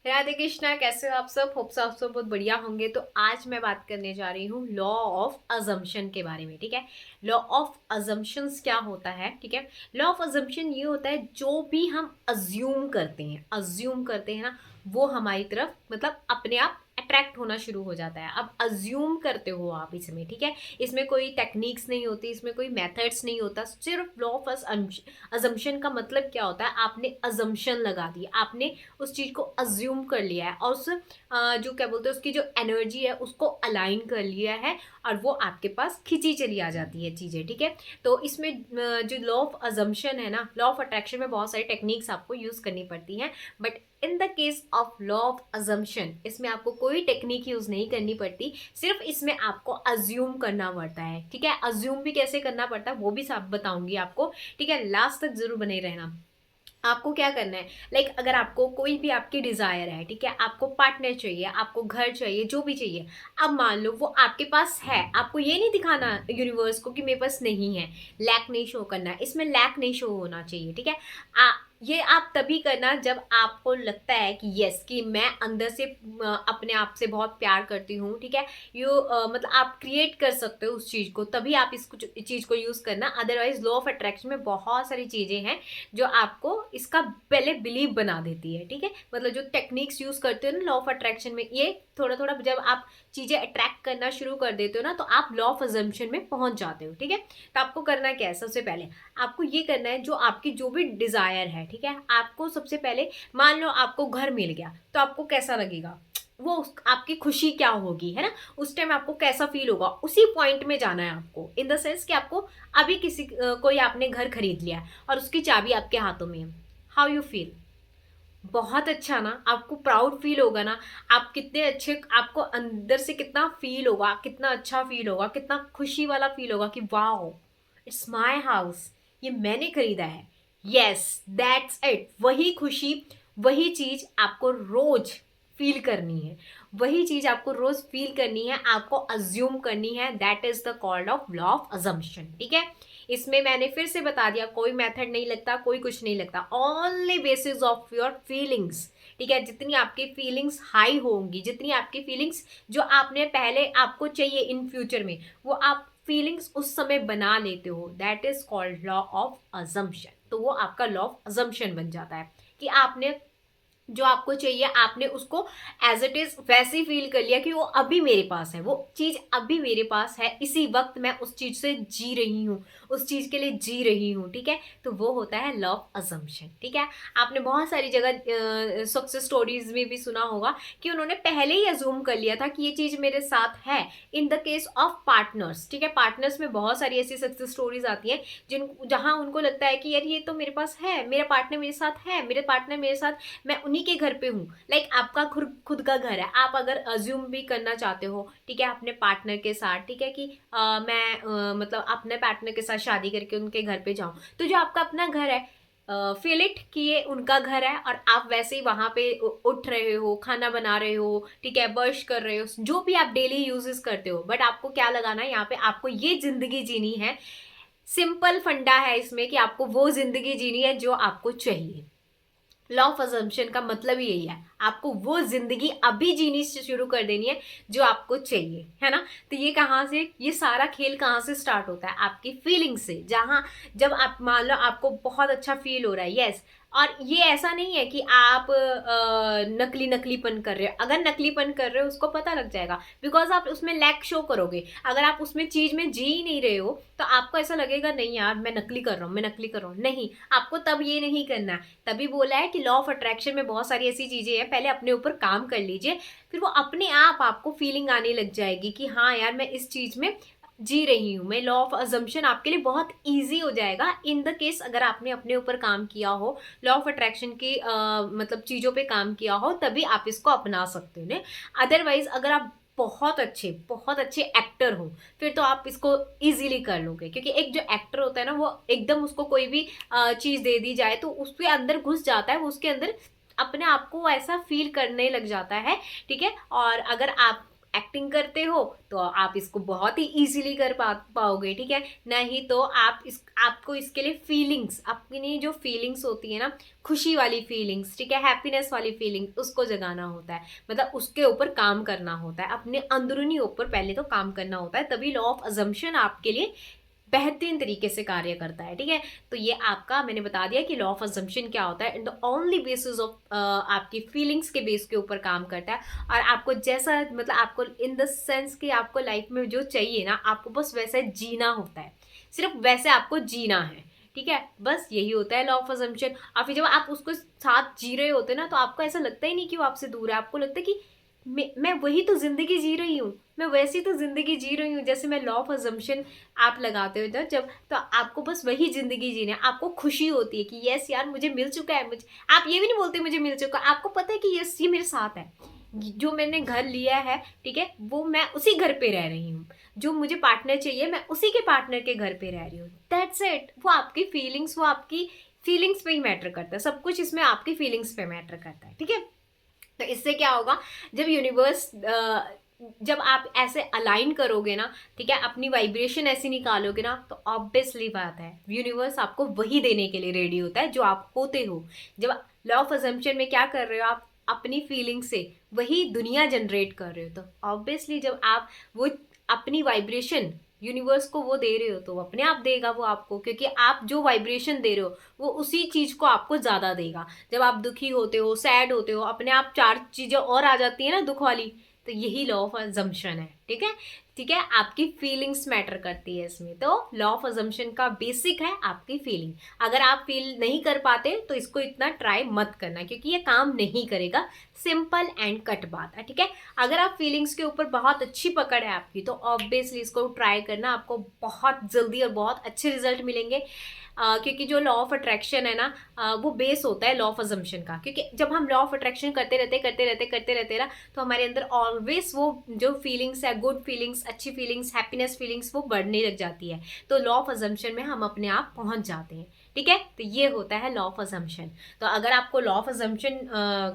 राधे कृष्णा, कैसे हो आप सब? होप्स आप सब बहुत बढ़िया होंगे। तो आज मैं बात करने जा रही हूँ लॉ ऑफ अजम्पशन के बारे में। ठीक है, लॉ ऑफ अजम्पशंस क्या होता है? ठीक है, लॉ ऑफ अजम्पशन ये होता है जो भी हम अज्यूम करते हैं ना, वो हमारी तरफ मतलब अपने आप अट्रैक्ट होना शुरू हो जाता है। अब अज्यूम करते हो आप इसमें, ठीक है, इसमें कोई टेक्निक्स नहीं होती, इसमें कोई मेथड्स नहीं होता, सिर्फ लॉ ऑफ अजम्पशन का मतलब क्या होता है? आपने अजम्पशन लगा दी, आपने उस चीज को अज्यूम कर लिया है और उस जो क्या बोलते हैं उसकी जो एनर्जी है उसको अलाइन कर लिया है और वो आपके पास खिंची चली आ जाती है चीजें। ठीक है, तो इसमें जो लॉ ऑफ अजम्पशन है ना, लॉ ऑफ अट्रैक्शन में बहुत सारी टेक्निक्स आपको यूज करनी पड़ती हैं, but in the case of law of assumption इसमें आपको कोई टेक्निक यूज नहीं करनी पड़ती, सिर्फ इसमें आपको अज्यूम करना पड़ता है। ठीक है, अज्यूम भी कैसे करना पड़ता है वो भी सब बताऊंगी आपको। ठीक है, लास्ट तक जरूर बने रहना। आपको क्या करना है, अगर आपको कोई भी आपकी डिजायर है, ठीक है, आपको पार्टनर चाहिए, आपको घर चाहिए, जो भी चाहिए, अब मान लो वो आपके पास है, आपको ये नहीं दिखाना यूनिवर्स को कि मेरे पास नहीं है, लैक नहीं शो करना है, इसमें लैक नहीं शो होना चाहिए। ठीक है, ये आप तभी करना जब आपको लगता है कि यस, कि मैं अंदर से अपने आप से बहुत प्यार करती हूँ। ठीक है, मतलब आप क्रिएट कर सकते हो उस चीज को, तभी आप इस चीज को यूज करना। अदरवाइज लॉ ऑफ अट्रैक्शन में बहुत सारी चीजें हैं जो आपको इसका पहले बिलीव बना देती है। ठीक है, मतलब जो टेक्निक्स यूज करते हो ना लॉ ऑफ अट्रैक्शन में, ये थोड़ा थोड़ा जब आप चीजें अट्रैक्ट करना शुरू कर देते हो ना, तो आप लॉ ऑफ अजम्पशन में पहुंच जाते हो। ठीक है, तो आपको करना क्या है, सबसे पहले आपको ये करना है, जो आपकी जो भी डिजायर है, ठीक है, आपको सबसे पहले मान लो आपको घर मिल गया, तो आपको कैसा लगेगा, आपकी खुशी क्या होगी, है ना, उस टाइम आपको कैसा फील होगा, उसी पॉइंट में जाना है आपको। इन द सेंस कि आपको अभी कोई आपने घर खरीद लिया है और उसकी चाबी आपके हाथों में है, हाउ यू फील? बहुत अच्छा ना, आपको प्राउड फील होगा ना, आप कितने अच्छे, आपको अंदर से कितना फील होगा, कितना अच्छा फील होगा, कितना खुशी वाला फील होगा कि वाओ, इट्स माई हाउस, ये मैंने खरीदा है। Yes, that's it. वही खुशी, वही चीज आपको रोज फील करनी है, वही चीज आपको रोज फील करनी है, आपको अज्यूम करनी है। That is the called off law of assumption. ठीक है, इसमें मैंने फिर से बता दिया, कोई मेथड नहीं लगता, कोई कुछ नहीं लगता, only basis of your feelings. ठीक है, जितनी आपकी फीलिंग्स हाई होंगी, जितनी आपकी फीलिंग्स जो आपने पहले आपको चाहिए इन फ्यूचर में, वो आप फीलिंग्स उस समय बना लेते हो, that is called law of assumption. तो वो आपका लॉ ऑफ अजम्पशन बन जाता है कि आपने जो आपको चाहिए आपने उसको एज इट इज वैसे ही फील कर लिया कि वो अभी मेरे पास है, वो चीज अभी मेरे पास है, इसी वक्त मैं उस चीज से जी रही हूँ, उस चीज के लिए जी रही हूँ। ठीक है, तो वो होता है लॉ ऑफ अजम्पशन। ठीक है, आपने बहुत सारी जगह सक्सेस स्टोरीज में भी सुना होगा कि उन्होंने पहले ही अज्यूम कर लिया था कि ये चीज मेरे साथ है। In the case of partners, ठीक है, पार्टनर्स में बहुत सारी ऐसी सक्सेस स्टोरीज आती हैं जहां उनको लगता है कि यार ये तो मेरे पास है, मेरा पार्टनर मेरे साथ है, मेरे पार्टनर मेरे साथ, मैं उन्हीं के घर पे हूँ। आपका खुद का घर है, आप अगर अज्यूम भी करना चाहते हो, ठीक है, अपने पार्टनर के साथ, ठीक है, कि मैं मतलब अपने पार्टनर के साथ शादी करके उनके घर पे जाऊं, तो जो आपका अपना घर है, फील इट कि ये उनका घर है और आप वैसे ही वहां पे उठ रहे हो, खाना बना रहे हो, ठीक है, ब्रश कर रहे हो, जो भी आप डेली यूजेस करते हो, बट आपको क्या लगाना है यहाँ पे, आपको ये जिंदगी जीनी है। सिंपल फंडा है इसमें कि आपको वो जिंदगी जीनी है जो आपको चाहिए। लॉ ऑफ अजम्पशन का मतलब ही यही है, आपको वो जिंदगी अभी जीनी शुरू कर देनी है जो आपको चाहिए, है ना। तो ये कहाँ से, ये सारा खेल कहाँ से स्टार्ट होता है? आपकी फीलिंग से। जहां जब आप मान लो आपको बहुत अच्छा फील हो रहा है, यस, और ये ऐसा नहीं है कि आप नकली नकलीपन कर रहे हो। अगर नकलीपन कर रहे हो उसको पता लग जाएगा, बिकॉज आप उसमें लैक शो करोगे। अगर आप उसमें चीज में जी ही नहीं रहे हो तो आपको ऐसा लगेगा नहीं यार मैं नकली कर रहा हूँ, मैं नकली कर रहा हूँ। नहीं, आपको तब ये नहीं करना है। तभी बोला है कि लॉ ऑफ अट्रैक्शन में बहुत सारी ऐसी चीजें हैं, पहले अपने ऊपर काम कर लीजिए, फिर वो अपने आप आपको फीलिंग आने लग जाएगी कि हाँ यार मैं इस चीज में जी रही हूँ। मैं लॉ ऑफ अजम्पशन आपके लिए बहुत इजी हो जाएगा इन द केस अगर आपने अपने ऊपर काम किया हो, लॉ ऑफ अट्रैक्शन की मतलब चीजों पे काम किया हो, तभी आप इसको अपना सकते हो। अदरवाइज अगर आप बहुत अच्छे एक्टर हो, फिर तो आप इसको इजीली कर लोगे, क्योंकि एक जो एक्टर होता है ना, वो एकदम उसको कोई भी चीज दे दी जाए तो उसके अंदर घुस जाता है, वो उसके अंदर अपने आप को ऐसा फील करने लग जाता है। ठीक है, और अगर आप एक्टिंग करते हो तो आप इसको बहुत ही इजीली कर पाओगे, ठीक है। नहीं तो आपको इसके लिए फीलिंग्स, अपनी जो फीलिंग्स होती है ना, खुशी वाली फीलिंग्स, ठीक है, हैप्पीनेस वाली फीलिंग, उसको जगाना होता है, मतलब उसके ऊपर काम करना होता है, अपने अंदरूनी ऊपर पहले तो काम करना होता है, तभी लॉ ऑफ अजम्पशन आपके लिए बेहतरीन तरीके से कार्य करता है, ठीक है। तो ये आपका मैंने बता दिया कि लॉ ऑफ अजम्पशन क्या होता है, in the only basis of आपकी फीलिंग्स के बेस के ऊपर काम करता है। और आपको जैसा, मतलब आपको इन द सेंस कि आपको लाइफ में जो चाहिए ना, आपको बस वैसे जीना होता है, सिर्फ वैसे आपको जीना है, ठीक है। बस यही होता है लॉ ऑफ अजम्पशन। और फिर जब आप उसको साथ जी रहे होते ना, तो आपको ऐसा लगता ही नहीं कि वो आपसे दूर है, आपको लगता है कि मैं वही तो जिंदगी जी रही हूँ, मैं वैसी तो जिंदगी जी रही हूँ जैसे मैं लॉ ऑफ अजम्पशन आप लगाते हो जब, तो आपको बस वही जिंदगी जीना है। आपको खुशी होती है कि यस यार मुझे मिल चुका है, मुझे, आप ये भी नहीं बोलते मुझे मिल चुका, आपको पता है कि यस ये मेरे साथ है, जो मैंने घर लिया है, ठीक है, वो मैं उसी घर पे रह रही हूँ, जो मुझे पार्टनर चाहिए मैं उसी के पार्टनर के घर पे रह रही हूँ, दैट्स इट। वो आपकी फीलिंग्स, वो आपकी फीलिंग्स पे ही मैटर करता है, सब कुछ इसमें आपकी फीलिंग्स पे मैटर करता है, ठीक है। तो इससे क्या होगा, जब यूनिवर्स, जब आप ऐसे अलाइन करोगे ना, ठीक है, अपनी वाइब्रेशन ऐसी निकालोगे ना, तो ऑब्वियसली बात है यूनिवर्स आपको वही देने के लिए रेडी होता है जो आप होते हो। जब लॉ ऑफ अजम्पशन में क्या कर रहे हो, आप अपनी फीलिंग से वही दुनिया जनरेट कर रहे हो, तो ऑब्वियसली जब आप वो अपनी वाइब्रेशन यूनिवर्स को वो दे रहे हो, तो वो अपने आप देगा वो आपको, क्योंकि आप जो वाइब्रेशन दे रहे हो वो उसी चीज को आपको ज्यादा देगा। जब आप दुखी होते हो, सैड होते हो, अपने आप चार चीजें और आ जाती है ना दुख वाली, तो यही लॉ ऑफ अजम्पशन है, ठीक है। ठीक है, आपकी फीलिंग्स मैटर करती है इसमें। तो लॉ ऑफ अजम्पशन का बेसिक है आपकी फीलिंग। अगर आप फील नहीं कर पाते तो इसको इतना ट्राई मत करना, क्योंकि ये काम नहीं करेगा। सिंपल एंड कट बात है, ठीक है। अगर आप फीलिंग्स के ऊपर बहुत अच्छी पकड़ है आपकी, तो ऑब्वियसली इसको ट्राई करना, आपको बहुत जल्दी और बहुत अच्छे रिजल्ट मिलेंगे। क्योंकि जो लॉ ऑफ अट्रैक्शन है ना, वो बेस होता है लॉ ऑफ अजम्पशन का। क्योंकि जब हम लॉ ऑफ अट्रैक्शन करते रहते ना, तो हमारे अंदर ऑलवेज वो जो फीलिंग्स है, गुड फीलिंग्स, अच्छी फीलिंग्स, हैप्पीनेस फीलिंग्स, वो बढ़ने लग जाती है। तो लॉ ऑफ अजम्पशन में हम अपने आप पहुंच जाते हैं, ठीक है। तो ये होता है लॉ ऑफ अजम्पशन। तो अगर आपको लॉ ऑफ अजम्पशन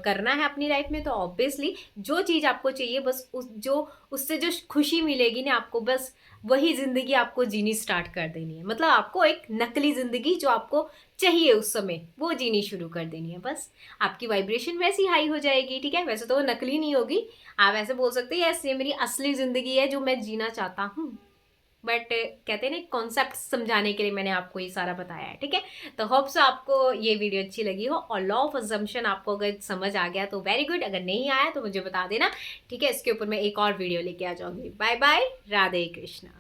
करना है अपनी लाइफ में, तो ऑब्वियसली जो चीज़ आपको चाहिए, बस उससे जो खुशी मिलेगी ना आपको, बस वही जिंदगी आपको जीनी स्टार्ट कर देनी है। मतलब आपको एक नकली जिंदगी जो आपको चाहिए उस समय, वो जीनी शुरू कर देनी है। बस आपकी वाइब्रेशन वैसी हाई हो जाएगी, ठीक है। वैसे तो वो नकली नहीं होगी, आप ऐसे बोल सकते हैं यस ये मेरी असली जिंदगी है जो मैं जीना चाहता हूँ। बट कहते हैं ना, कॉन्सेप्ट समझाने के लिए मैंने आपको ये सारा बताया है, ठीक है। तो होप्स आपको ये वीडियो अच्छी लगी हो, और लॉ ऑफ अजम्पशन आपको अगर समझ आ गया तो वेरी गुड, अगर नहीं आया तो मुझे बता देना, ठीक है। इसके ऊपर मैं एक और वीडियो लेके आ जाऊंगी। Bye bye, Radhe Krishna.